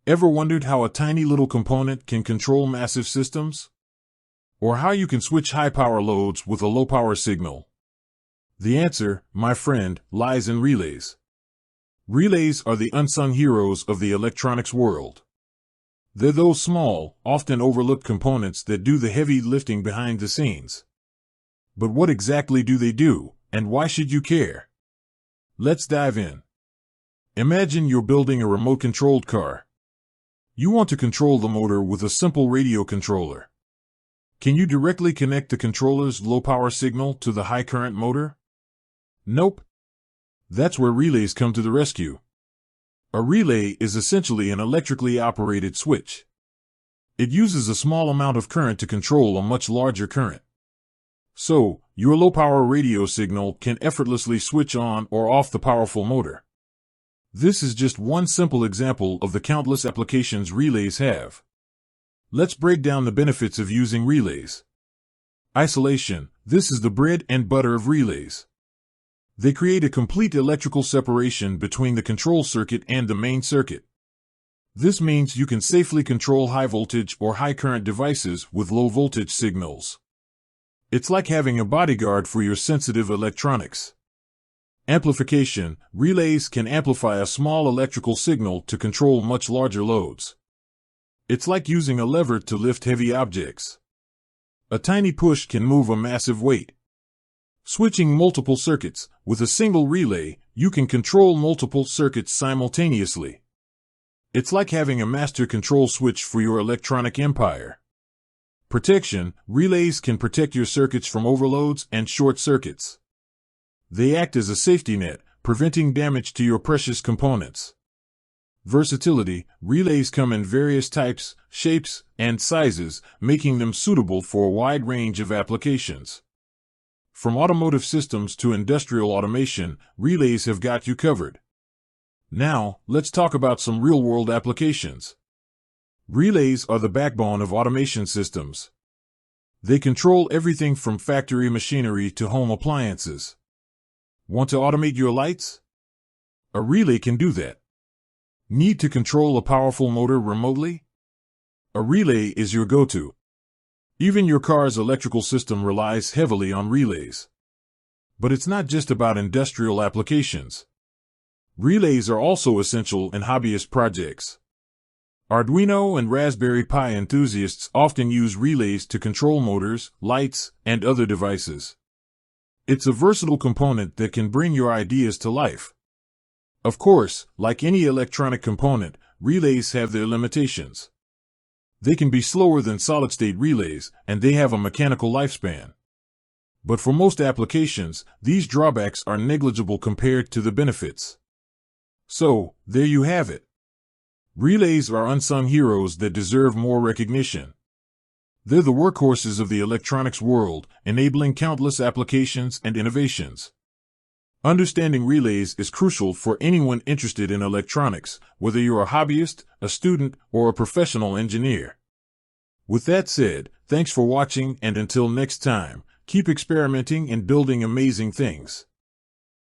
Ever wondered how a tiny little component can control massive systems? Or how you can switch high-power loads with a low-power signal? The answer, my friend, lies in relays. Relays are the unsung heroes of the electronics world. They're those small, often overlooked components that do the heavy lifting behind the scenes. But what exactly do they do, and why should you care? Let's dive in. Imagine you're building a remote-controlled car. You want to control the motor with a simple radio controller. Can you directly connect the controller's low-power signal to the high-current motor? Nope. That's where relays come to the rescue. A relay is essentially an electrically operated switch. It uses a small amount of current to control a much larger current. So, your low-power radio signal can effortlessly switch on or off the powerful motor. This is just one simple example of the countless applications relays have. Let's break down the benefits of using relays. Isolation. This is the bread and butter of relays. They create a complete electrical separation between the control circuit and the main circuit. This means you can safely control high voltage or high current devices with low voltage signals. It's like having a bodyguard for your sensitive electronics. Amplification. Relays can amplify a small electrical signal to control much larger loads. It's like using a lever to lift heavy objects. A tiny push can move a massive weight. Switching multiple circuits. With a single relay, you can control multiple circuits simultaneously. It's like having a master control switch for your electronic empire. Protection. Relays can protect your circuits from overloads and short circuits. They act as a safety net, preventing damage to your precious components. Versatility. Relays come in various types, shapes, and sizes, making them suitable for a wide range of applications. From automotive systems to industrial automation, relays have got you covered. Now, let's talk about some real-world applications. Relays are the backbone of automation systems. They control everything from factory machinery to home appliances. Want to automate your lights? A relay can do that. Need to control a powerful motor remotely? A relay is your go-to. Even your car's electrical system relies heavily on relays. But it's not just about industrial applications. Relays are also essential in hobbyist projects. Arduino and Raspberry Pi enthusiasts often use relays to control motors, lights, and other devices. It's a versatile component that can bring your ideas to life. Of course, like any electronic component, relays have their limitations. They can be slower than solid-state relays, and they have a mechanical lifespan. But for most applications, these drawbacks are negligible compared to the benefits. So, there you have it. Relays are unsung heroes that deserve more recognition. They're the workhorses of the electronics world, enabling countless applications and innovations. Understanding relays is crucial for anyone interested in electronics, whether you're a hobbyist, a student, or a professional engineer. With that said, thanks for watching, and until next time, keep experimenting and building amazing things.